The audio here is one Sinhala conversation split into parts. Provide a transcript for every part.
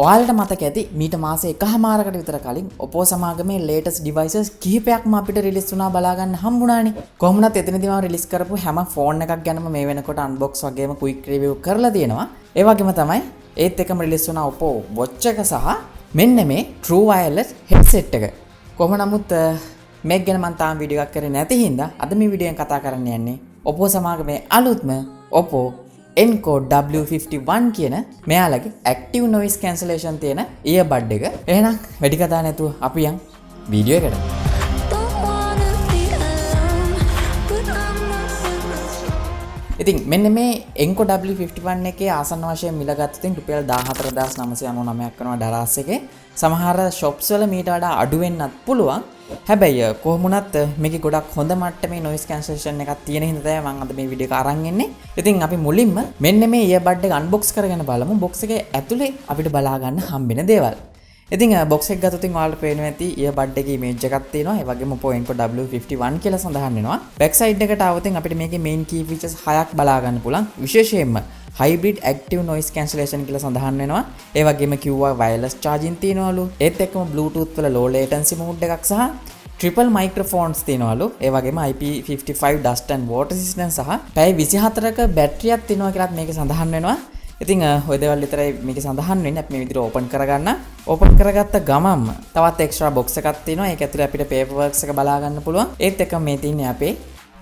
ඔයාලට මතක ඇති මීට මාස එකහමාරකට විතර කලින් OPPO සමාගමේ latest devices කිහිපයක්ම අපිට රිලීස් වුණා බලා ගන්න හම්බුණානේ. කොහොමුණත් එතනදී මම රිලීස් කරපු හැම ෆෝන් එකක් ගැනම මේ වෙනකොට unbox වගේම quick review කරලා තියෙනවා. ඒ වගේම තමයි ඒත් එකම රිලීස් වුණා OPPO watch එක සහ මෙන්න මේ true wireless headset එක. කොහොම නමුත් මේක ගැන මම තාම වීඩියෝ එකක් කරේ නැති හින්දා අද මේ වීඩියෝෙන් කතා කරන්න යන්නේ OPPO සමාගමේ අලුත්ම OPPO ENCO W51 කියන මෙයාලගේ active noise cancellation තියෙන earbud එක. එහෙනම් වැඩි කතා නැතුව අපි යන් වීඩියෝ එකට. ඉතින් මෙන්න මේ ENCO W51 එකේ ආසන්න වශයෙන් මිල ගත්තොත් රුපියල් 14999ක් කරනවා ඩලාස් එකේ. සමහර shops වල මීට වඩා අඩු වෙන්නත් පුළුවන්. හැබැයි කොහොමුණත් මේකේ ගොඩක් හොඳ මට්ටමේ noise cancellation එකක් තියෙන හින්දා තමයි මම අද මේ වීඩියෝ එක අරන් එන්නේ. ඉතින් අපි මුලින්ම මෙන්න මේ earbud එක unbox කරගෙන බලමු. box එකේ ඇතුලේ අපිට බලා ගන්න හම්බෙන දේවල්. ඉතින් box එක ගත්තොත් ඔයාලට පේනවා ඇති earbud එකේ image එකක් තියෙනවා. ඒ වගේම OPPO ENCO W51 කියලා සඳහන් වෙනවා. back side එකට આવොත් අපිට මේකේ main key features 6ක් බලා ගන්න පුළුවන්. විශේෂයෙන්ම hybrid active noise cancellation කියලා සඳහන් වෙනවා. ඒ වගේම කිව්වා wireless charging තියෙනවලු. ඒත් එක්කම bluetooth වල low latency mode එකක් සහ triple microphones තියෙනවලු. ඒ වගේම IP55 dust and water resistance සහ පැය 24ක බැටරියක් තියෙනවා කියලාත් මේකේ සඳහන් වෙනවා. ඉතින් ඔය දේවල් විතරයි මේකේ සඳහන් වෙන්නේ. අපි මේ විදිහට ඕපන් කරගන්න. ඕපන් කරගත්ත ගමන්ම තවත් එක්ස්ට්‍රා box එකක් තියෙනවා. ඒක ඇතුලේ අපිට paper works එක බලා ගන්න පුළුවන්. ඒත් එක්ක මේ තියෙන්නේ අපේ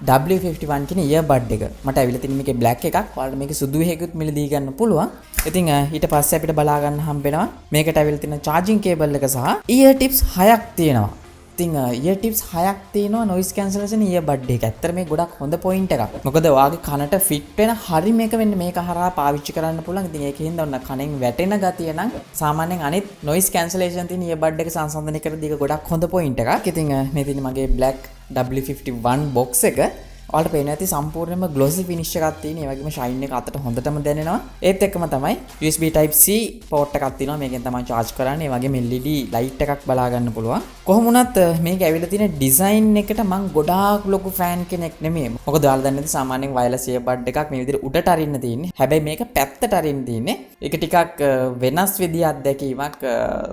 W51 කියන earbud එක. මට ඇවිල්ලා තියෙන මේකේ black එකක්. ඔයාලට මේකේ සුදු එකකුත් මිලදී ගන්න පුළුවන්. ඉතින් ඊට පස්සේ අපිට බලා ගන්න හම්බෙනවා මේකට ඇවිල්ලා තියෙන charging cable එක සහ ear tips 6ක් තියෙනවා. ඉතින් ear tips 6ක් තියෙනවා noise cancellation earbud එක. ඇත්තට මේ ගොඩක් හොඳ point එකක්. මොකද ඔයාගේ කනට fit වෙන හරි මේක වෙන්නේ මේක හරහා පාවිච්චි කරන්න පුළුවන්. ඉතින් ඒකෙන් ඔන්න කනෙන් වැටෙන ගතිය නම් සාමාන්‍යයෙන් අනිත් noise cancellation තියෙන earbud එක සංසන්දනය කරද්දී ඒක ගොඩක් හොඳ point එකක්. ඉතින් මේ තියෙන මගේ black W51 box එක. ඔයාලට පේන ඇති සම්පූර්ණයෙන්ම glossy finish එකක් තියෙන. ඒ වගේම shine එක අතට හොඳටම දැනෙනවා. ඒත් එක්කම තමයි USB type C port එකක් තියෙනවා. මේකෙන් තමයි charge කරන්නේ. ඒ වගේම LED light එකක් බලා ගන්න පුළුවන්. කොහොම වුණත් මේක ඇවිල්ලා තියෙන design එකට මම ගොඩාක් ලොකු fan කෙනෙක් නෙමෙයි. මොකද ඔයාලා දන්නේ නැති සාමාන්‍යයෙන් wireless earbud එකක් මේ විදිහට උඩට අරින්න තියෙන්නේ. හැබැයි මේක පැත්තට අරින්න තියෙන්නේ. ඒක ටිකක් වෙනස් විදිහේ අත්දැකීමක්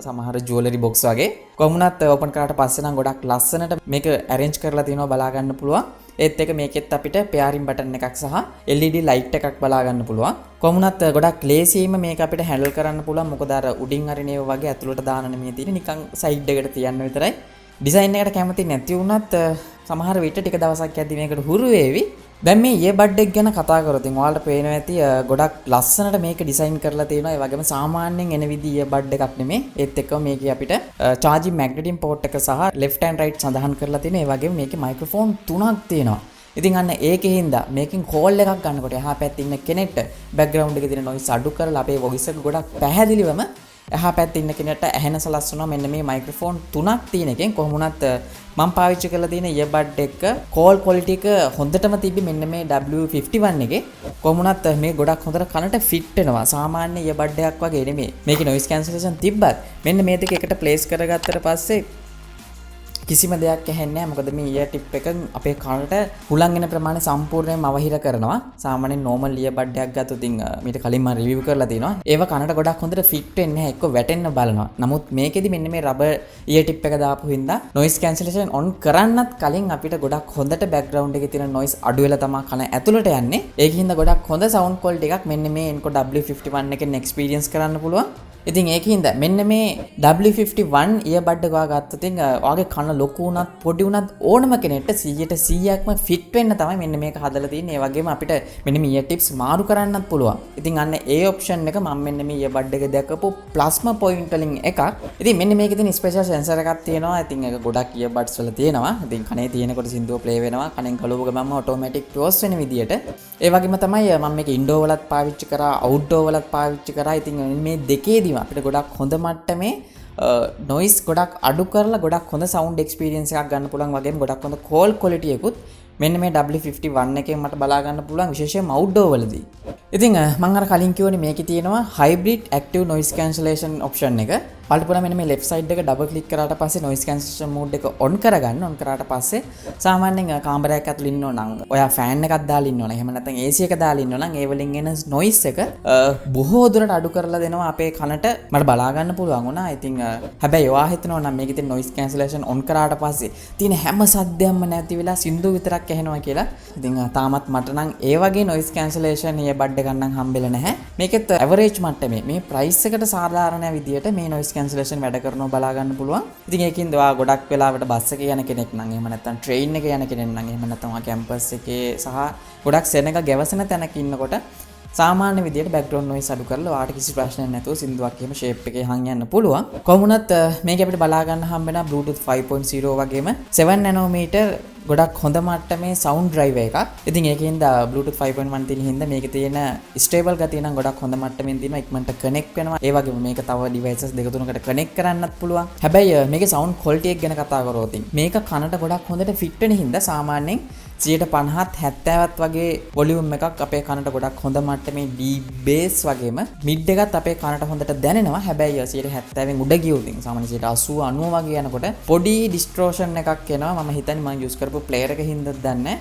සමහර jewelry box වගේ. කොහොම වුණත් open කරාට පස්සේ නම් ගොඩක් ලස්සනට මේක arrange කරලා තියෙනවා බලා ගන්න පුළුවන්. ඒත් එක මේකෙත් අපිට pairing button එකක් සහ LED light එකක් බලා ගන්න පුළුවන්. කොහොමුණත් ගොඩක් ලේසියෙන්ම මේක අපිට handle කරන්න පුළුවන්. මොකද අර උඩින් අරින ඒවා වගේ ඇතුළට දාන්න නෙමෙයි තියෙන්නේ. නිකන් side එකට තියන්න විතරයි. design එකට කැමති නැති වුණත් සමහර විට ටික දවසක් යද්දි මේකට හුරු වේවි. දැන් මේ earbud එක ගැන කතා කරොත් ඔයාලට පේනවා ඇති ගොඩක් ලස්සනට මේක ඩිසයින් කරලා තියෙනවා. ඒ වගේම සාමාන්‍යයෙන් එන විදිහේ earbud එකක් නෙමෙයි. ඒත් එක්කම මේකේ අපිට charging magnetic port එක සහ left and right සඳහන් කරලා තියෙනවා. ඒ වගේම මේකේ microphone 3ක් තියෙනවා. ඉතින් අන්න ඒකේ හින්දා මේකෙන් කෝල් එකක් ගන්නකොට එහා පැත්තේ ඉන්න කෙනෙක්ට බෑග්ග්‍රවුන්ඩ් එකේ තියෙන noise අඩු කරලා අපේ voice එක ගොඩක් පැහැදිලිවම එහා පැත්තේ ඉන්න කෙනෙක්ට ඇහෙන සලස්වනවා. මෙන්න මේ මයික්‍රොෆෝන් 3ක් තියෙන එකෙන් කොහොම වුණත් මම පාවිච්චි කරලා තියෙන earbud එක call quality එක හොඳටම තිබ්බි මෙන්න මේ W51 එකේ. කොහොම වුණත් මේ ගොඩක් හොඳට කනට fit වෙනවා. සාමාන්‍ය earbud එකක් වගේ නෙමෙයි. මේකේ noise cancellation තිබ්බත් මෙන්න මේ දෙක එකට place කරගත්තට පස්සේ කිසිම දෙයක් ඇහෙන්නේ නැහැ. මොකද මේ ear tip එක අපේ කනට හුලං වෙන ප්‍රමාණය සම්පූර්ණයෙන්ම අවහිර කරනවා. සාමාන්‍යයෙන් normal earbud එකක් ගත්තොත් ඉතින් මීට කලින් මම review කරලා තිනවා. ඒව කනට ගොඩක් හොඳට fit වෙන්නේ නැහැ. එක්ක වැටෙන්න බලනවා. නමුත් මේකෙදි මෙන්න මේ rubber ear tip එක දාපු හින්දා noise cancellation on කරන්නත් කලින් අපිට ගොඩක් හොඳට background එකේ තියෙන noise අඩු වෙලා තමයි කන ඇතුළට යන්නේ. ඒකින් හින්දා ගොඩක් හොඳ sound quality එකක් මෙන්න මේ ENCO W51 එකෙන් experience කරන්න පුළුවන්. ඉතින් ඒකින්ද මෙන්න මේ W51 earbud එක ගත්තොත් ඔයාගේ කන ලොකු වුණත් පොඩි වුණත් ඕනම කෙනෙක්ට 100%ක්ම fit වෙන්න තමයි මෙන්න මේක හදලා තියෙන්නේ. ඒ වගේම අපිට මෙන්න මේ ear tips මාරු කරන්නත් පුළුවන්. ඉතින් අන්න ඒ option එක මම මෙන්න මේ earbud එක දැකපු plasma point වලින් එකක්. ඉතින් මෙන්න මේකේ තියෙන special sensor එකක් තියෙනවා. ඉතින් ඒක ගොඩක් earbuds වල තියෙනවා. ඉතින් කනේ තියෙනකොට සින්දුව play වෙනවා. කනෙන් කලුව ගමම automatic close වෙන විදියට. ඒ වගේම තමයි මම මේක indoor වලත් පාවිච්චි කරා, outdoor වලත් පාවිච්චි කරා. ඉතින් මේ දෙකේදීම අපිට ගොඩක් හොඳ මට්ටමේ noise ගොඩක් අඩු කරලා ගොඩක් හොඳ sound experience එකක් ගන්න පුළුවන්. වගේම ගොඩක් හොඳ call quality එකකුත් මෙන්න මේ W51 එකෙන් මට බලා ගන්න පුළුවන් විශේෂයෙන්ම outdoor වලදී. ඉතින් මම අර කලින් කිව්වනේ මේකේ තියෙනවා hybrid active noise cancellation option එක. බලපුවා මෙන්න මේ left side එක double click කරාට පස්සේ noise cancellation mode එක on කරගන්න. on කරාට පස්සේ සාමාන්‍යයෙන් කාමරයක් ඇතුළේ ඉන්නෝ නම් ඔයා fan එකක් දාලා ඉන්නෝ නම් එහෙම නැත්නම් AC එක දාලා ඉන්නෝ නම් ඒ වලින් එන noise එක බොහෝ දුරට අඩු කරලා දෙනවා අපේ කනට මට බලා ගන්න පුළුවන් වුණා. ඉතින් හැබැයි ඔයා හිතනවා නම් මේකේ තියෙන noise cancellation on කරාට පස්සේ තියෙන හැම සද්දයක්ම නැති වෙලා සින්දු විතරක් ඇහෙනවා කියලා. ඉතින් තාමත් මට නම් ඒ වගේ noise cancellation earbud එකක් නම් හම්බෙලා නැහැ. මේකෙත් average මට්ටමේ මේ price එකට සාධාරණ විදියට මේ noise cancellation වැඩ කරනවා බලා ගන්න පුළුවන්. ඉතින් ඒකින්ද ඔයා ගොඩක් වෙලාවට බස් එකේ යන කෙනෙක් නම් එහෙම නැත්නම් train එකේ යන කෙනෙක් නම් එහෙම නැත්නම් ඔයා campus එකේ සහ ගොඩක් සෙනඟ ගැවසෙන තැනක ඉන්නකොට සාමාන්‍ය විදියට background noise අඩු කරලා ඔයාට කිසි ප්‍රශ්නයක් නැතුව සින්දුවක් එහෙම shape එකේ හං යන්න පුළුවන්. කොහොමුණත් මේක අපිට බලා ගන්න හම්බ වෙන Bluetooth 5.0 වගේම 7 nanometer ගොඩක් හොඳ මට්ටමේ sound driver එකක්. ඉතින් ඒකෙන්ද Bluetooth 5.1 තියෙන හින්දා මේකේ තියෙන stable ගතිය නම් ගොඩක් හොඳ මට්ටමින් තියෙනවා. ඉක්මනට connect වෙනවා. ඒ වගේම මේක තව devices දෙක තුනකට connect කරන්නත් පුළුවන්. හැබැයි මේකේ sound quality එක ගැන කතා කරොත් මේක කනට ගොඩක් හොඳට fit වෙන හින්දා සාමාන්‍යයෙන් 50ත් 70ත් වගේ වොලියුම් එකක් අපේ කනට ගොඩක් හොඳ මට්ටමේ deep bass වගේම mid එකත් අපේ කනට හොඳට දැනෙනවා. හැබැයි 70න් උඩ ගියොත් සාමාන්‍ය 80 90 වගේ යනකොට පොඩි distortion එකක් එනවා. මම හිතන්නේ මම use කරපු player එක හින්දාද දන්නේ.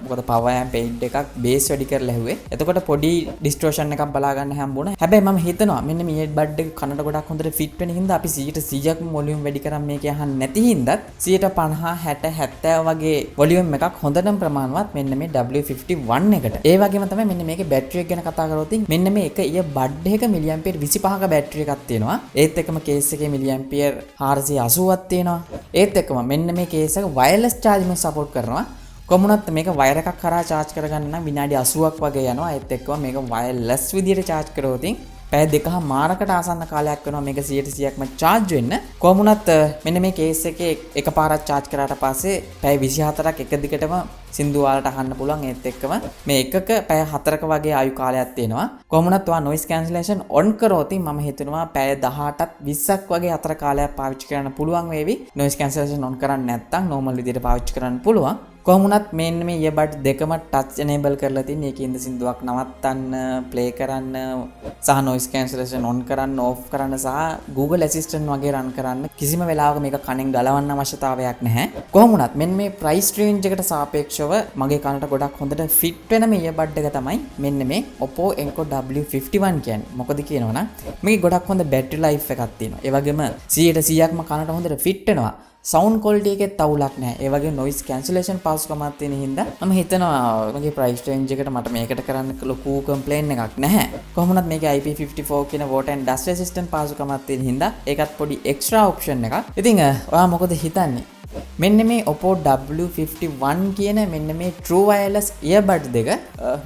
මොකද power amp 8 එකක් bass වැඩි කරලා ඇහුවේ. එතකොට පොඩි distortion එකක් බලා ගන්න හම්බුණා. හැබැයි මම හිතනවා මෙන්න මේ earbud එක කනට ගොඩක් හොඳට fit වෙන හින්දා අපි 100%ක්ම වොලියුම් වැඩි කරන් මේක අහන්න නැති හින්දාත් 50 60 70 වගේ වොලියුම් එකක් හොඳට ප්‍රමාණවත් මෙන්න මේ W51 එකට. ඒ වගේම තමයි මෙන්න මේකේ බැටරි එක ගැන කතා කරොත් මෙන්න මේ එක earbud එක මිලිඇම්පියර් 25ක බැටරි එකක් තියෙනවා. ඒත් එක්කම කේස් එකේ මිලිඇම්පියර් 480ක් තියෙනවා. ඒත් එක්කම මෙන්න මේ කේස් එක වයර්ලස් charging එක සපෝට් කරනවා. කොමුණත් මේක වයර් එකක් කරා charge කරගන්න නම් විනාඩි 80ක් වගේ යනවා. ඒත් එක්කම මේක වයර්ලස් විදියට charge කරොත් පැය දෙකම මාරකට ආසන්න කාලයක් වෙනවා මේක 100%ක්ම charge වෙන්න. කොහොමුණත් මෙන්න මේ කේස් එකේ එකපාරක් charge කරාට පස්සේ පැය 24ක් එක දිගටම සින්දු වලට අහන්න පුළුවන්. ඒත් එක්කම මේ එකක පැය 4ක වගේ ආයු කාලයක් තියෙනවා. කොහොමුණත් ඔයා noise cancellation on කරොත් මම හිතනවා පැය 18ත් 20ක් වගේ අතර කාලයක් පාවිච්චි කරන්න පුළුවන් වේවි. noise cancellation on කරන්නේ නැත්නම් normal විදියට පාවිච්චි කරන්න පුළුවන්. කොහොමුණත් මෙන්න මේ earbud දෙකම touch enable කරලා තියෙන. ඒකින්ද සින්දුවක් නවත්තන්න, play කරන්න සහ noise cancellation on කරන්න, off කරන්න සහ Google Assistant වගේ run කරන්න කිසිම වෙලාවක මේක කනෙන් ගලවන්න අවශ්‍යතාවයක් නැහැ. කොහොමුණත් මෙන්න මේ price range එකට සාපේක්ෂව මගේ කනට ගොඩක් හොඳට fit වෙන මේ earbud එක තමයි මෙන්න මේ OPPO ENCO W51 කියන්නේ. මොකද කියනවනම් මේකේ ගොඩක් හොඳ battery life එකක් තියෙනවා. ඒ වගේම 100%ක්ම කනට හොඳට fit වෙනවා. sound quality එකේ තවුලක් නැහැ. ඒ වගේ noise cancellation පහසුකමක් තියෙන හින්දා මම හිතනවා මගේ price range එකට මට මේකට කරන්න ලොකු complaint එකක් නැහැ. කොහොමවත් මේකේ IP54 කියන water and dust resistant පහසුකමක් තියෙන හින්දා ඒකත් පොඩි extra option එකක්. ඉතින් ඔයා මොකද හිතන්නේ? මෙන්න මේ OPPO W51 කියන මෙන්න මේ true wireless earbud දෙක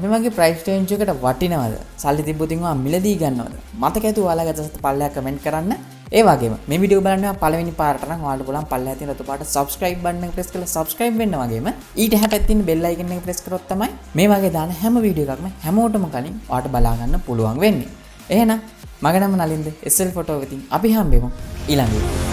මේ වගේ price range එකට වටිනවද? සල්ලි තිබ්බොතින් ඔයා මිලදී ගන්නවද? මතක ඇතුව ඔයාලා ගත්ත පල්ලෙහා comment කරන්න. ඒ වගේම මේ වීඩියෝ බලන්න පළවෙනි පාරට නම් ඔයාලට පුළුවන් පල්ලෙහා තියෙන රතු පාට subscribe button එක press කරලා subscribe වෙන්න වගේම ඊට එහා පැත්තේ තියෙන bell icon එක press කරොත් තමයි මේ වගේ දාන හැම වීඩියෝ එකක්ම හැමෝටම කලින් ඔයාලට බලා ගන්න පුළුවන් වෙන්නේ. එහෙනම් මගේ නම නලින්ද SLPhoto වෙතින් අපි හම්බෙමු ඊළඟ වීඩියෝ